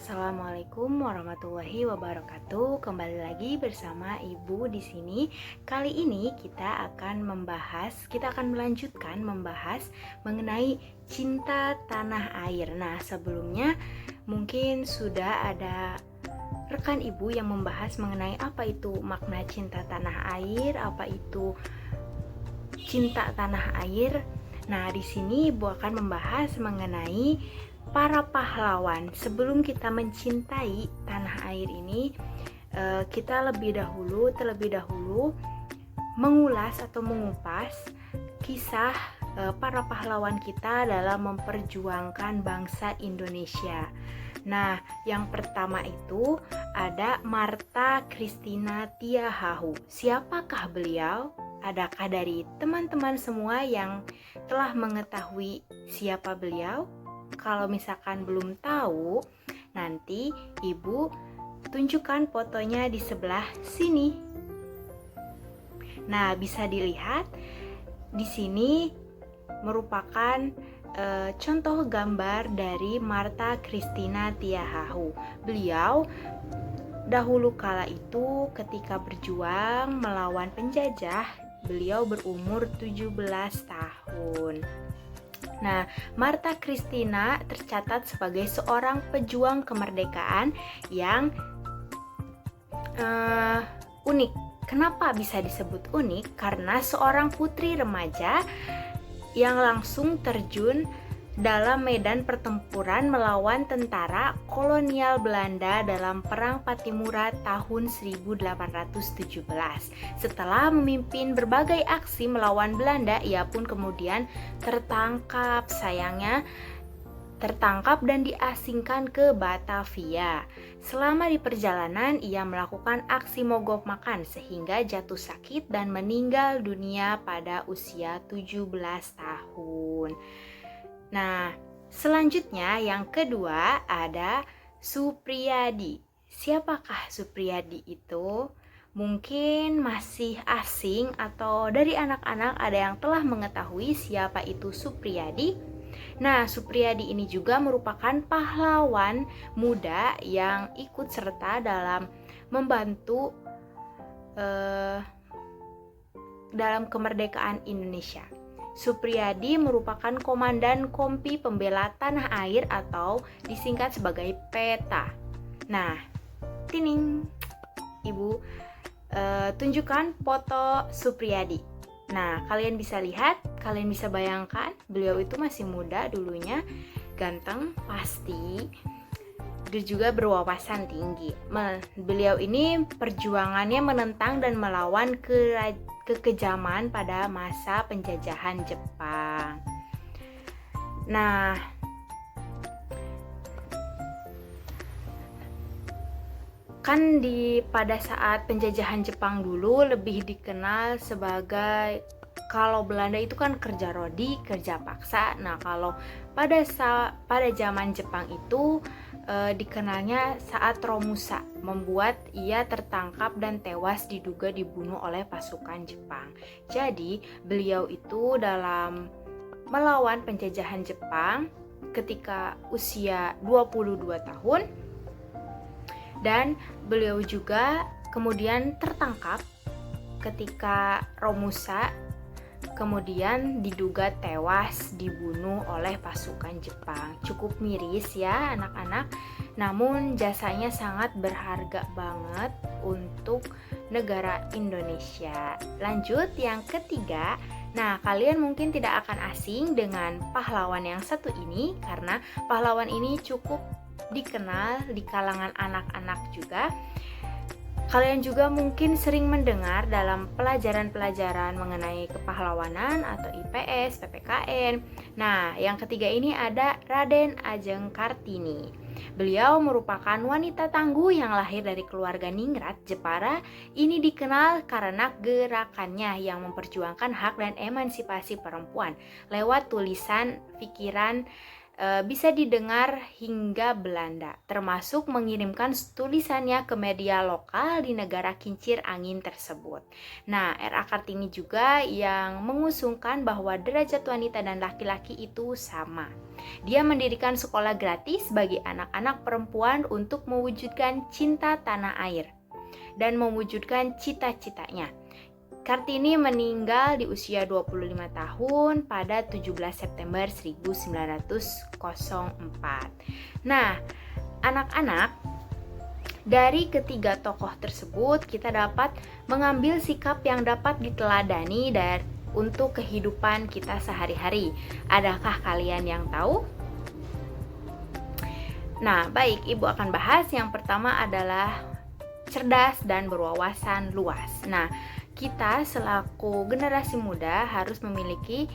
Assalamualaikum warahmatullahi wabarakatuh. Kembali lagi bersama Ibu di sini. Kali ini kita akan melanjutkan membahas mengenai cinta tanah air. Nah, sebelumnya mungkin sudah ada rekan Ibu yang membahas mengenai apa itu makna cinta tanah air, apa itu cinta tanah air. Nah, di sini Ibu akan membahas mengenai para pahlawan. Sebelum kita mencintai tanah air ini, kita terlebih dahulu mengulas atau mengupas kisah para pahlawan kita dalam memperjuangkan bangsa Indonesia. Nah, yang pertama itu ada Martha Christina Tiahahu. Siapakah beliau? Adakah dari teman-teman semua yang telah mengetahui siapa beliau? Kalau misalkan belum tahu, nanti Ibu tunjukkan fotonya di sebelah sini. Nah, bisa dilihat di sini merupakan contoh gambar dari Martha Christina Tiahahu. Beliau dahulu kala itu ketika berjuang melawan penjajah, beliau berumur 17 tahun. Nah, Martha Christina tercatat sebagai seorang pejuang kemerdekaan yang unik. Kenapa bisa disebut unik? Karena seorang putri remaja yang langsung terjun dalam medan pertempuran melawan tentara kolonial Belanda dalam Perang Pattimura tahun 1817. Setelah memimpin berbagai aksi melawan Belanda, ia pun kemudian tertangkap. Sayangnya, tertangkap dan diasingkan ke Batavia. Selama di perjalanan, ia melakukan aksi mogok makan sehingga jatuh sakit dan meninggal dunia pada usia 17 tahun. Nah, selanjutnya yang kedua ada Supriyadi. Siapakah Supriyadi itu? Mungkin masih asing atau dari anak-anak ada yang telah mengetahui siapa itu Supriyadi. Nah, Supriyadi ini juga merupakan pahlawan muda yang ikut serta dalam membantu dalam kemerdekaan Indonesia. Supriyadi merupakan komandan Kompi Pembela Tanah Air atau disingkat sebagai PETA. Nah, tining, Ibu tunjukkan foto Supriyadi. Nah, kalian bisa lihat, kalian bisa bayangkan, beliau itu masih muda dulunya, ganteng pasti, dan juga berwawasan tinggi. Beliau ini perjuangannya menentang dan melawan kekejaman pada masa penjajahan Jepang. Nah, kan pada saat penjajahan Jepang dulu lebih dikenal sebagai, kalau Belanda itu kan kerja rodi, kerja paksa. Nah, kalau pada zaman Jepang itu dikenalnya saat Romusa, membuat ia tertangkap dan tewas diduga dibunuh oleh pasukan Jepang. Jadi, beliau itu dalam melawan penjajahan Jepang ketika usia 22 tahun, dan beliau juga kemudian tertangkap ketika Romusa, kemudian diduga tewas dibunuh oleh pasukan Jepang. Cukup miris ya anak-anak, namun jasanya sangat berharga banget untuk negara Indonesia. Lanjut yang ketiga. Nah, kalian mungkin tidak akan asing dengan pahlawan yang satu ini karena pahlawan ini cukup dikenal di kalangan anak-anak juga. Kalian juga mungkin sering mendengar dalam pelajaran-pelajaran mengenai kepahlawanan atau IPS, PPKN. Nah, yang ketiga ini ada Raden Ajeng Kartini. Beliau merupakan wanita tangguh yang lahir dari keluarga ningrat Jepara. Ini dikenal karena gerakannya yang memperjuangkan hak dan emansipasi perempuan lewat tulisan pikiran bisa didengar hingga Belanda, termasuk mengirimkan tulisannya ke media lokal di negara kincir angin tersebut. Nah, R.A. Kartini juga yang mengusungkan bahwa derajat wanita dan laki-laki itu sama. Dia mendirikan sekolah gratis bagi anak-anak perempuan untuk mewujudkan cinta tanah air dan mewujudkan cita-citanya. Kartini meninggal di usia 25 tahun pada 17 September 1904. Nah, anak-anak, dari ketiga tokoh tersebut kita dapat mengambil sikap yang dapat diteladani dan untuk kehidupan kita sehari-hari. Adakah kalian yang tahu? Nah, baik, Ibu akan bahas. Yang pertama adalah cerdas dan berwawasan luas. Nah, kita selaku generasi muda harus memiliki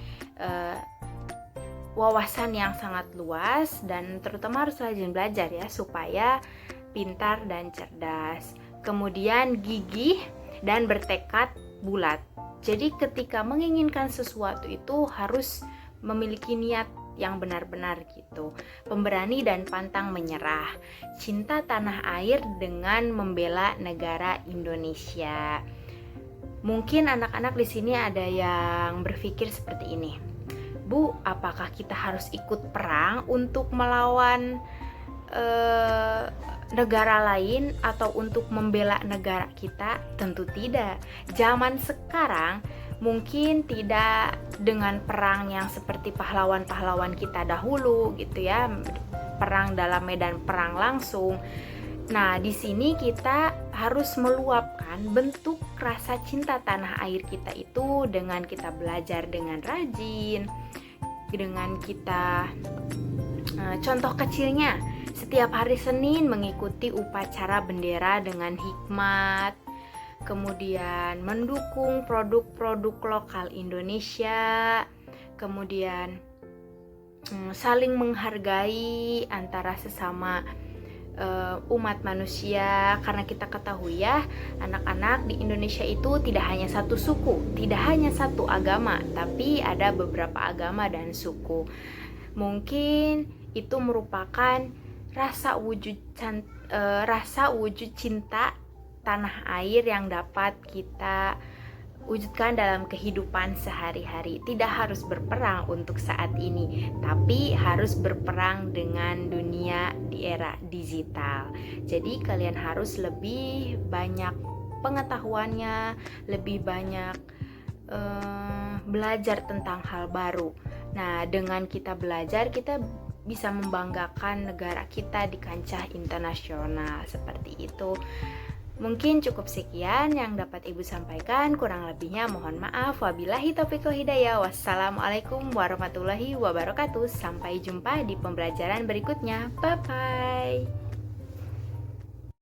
wawasan yang sangat luas dan terutama harus rajin belajar ya supaya pintar dan cerdas. Kemudian gigih dan bertekad bulat. Jadi ketika menginginkan sesuatu itu harus memiliki niat yang benar-benar gitu. Pemberani dan pantang menyerah. Cinta tanah air dengan membela negara Indonesia. Mungkin anak-anak di sini ada yang berpikir seperti ini. Bu, apakah kita harus ikut perang untuk melawan negara lain atau untuk membela negara kita? Tentu tidak. Zaman sekarang mungkin tidak dengan perang yang seperti pahlawan-pahlawan kita dahulu gitu ya, perang dalam medan perang langsung. Nah, di sini kita harus meluapkan bentuk rasa cinta tanah air kita itu dengan kita belajar dengan rajin, dengan kita contoh kecilnya setiap hari Senin mengikuti upacara bendera dengan hikmat, kemudian mendukung produk-produk lokal Indonesia, kemudian saling menghargai antara sesama umat manusia, karena kita ketahui ya, anak-anak di Indonesia itu tidak hanya satu suku, tidak hanya satu agama, tapi ada beberapa agama dan suku. Mungkin itu merupakan rasa wujud cinta tanah air yang dapat kita wujudkan dalam kehidupan sehari-hari. Tidak harus berperang untuk saat ini, tapi harus berperang dengan dunia di era digital. Jadi kalian harus lebih banyak pengetahuannya, lebih banyak belajar tentang hal baru. Nah, dengan kita belajar, kita bisa membanggakan negara kita di kancah internasional seperti itu. Mungkin cukup sekian yang dapat Ibu sampaikan, kurang lebihnya mohon maaf. Wabillahi taufiq wal hidayah. Wassalamualaikum warahmatullahi wabarakatuh. Sampai jumpa di pembelajaran berikutnya. Bye bye.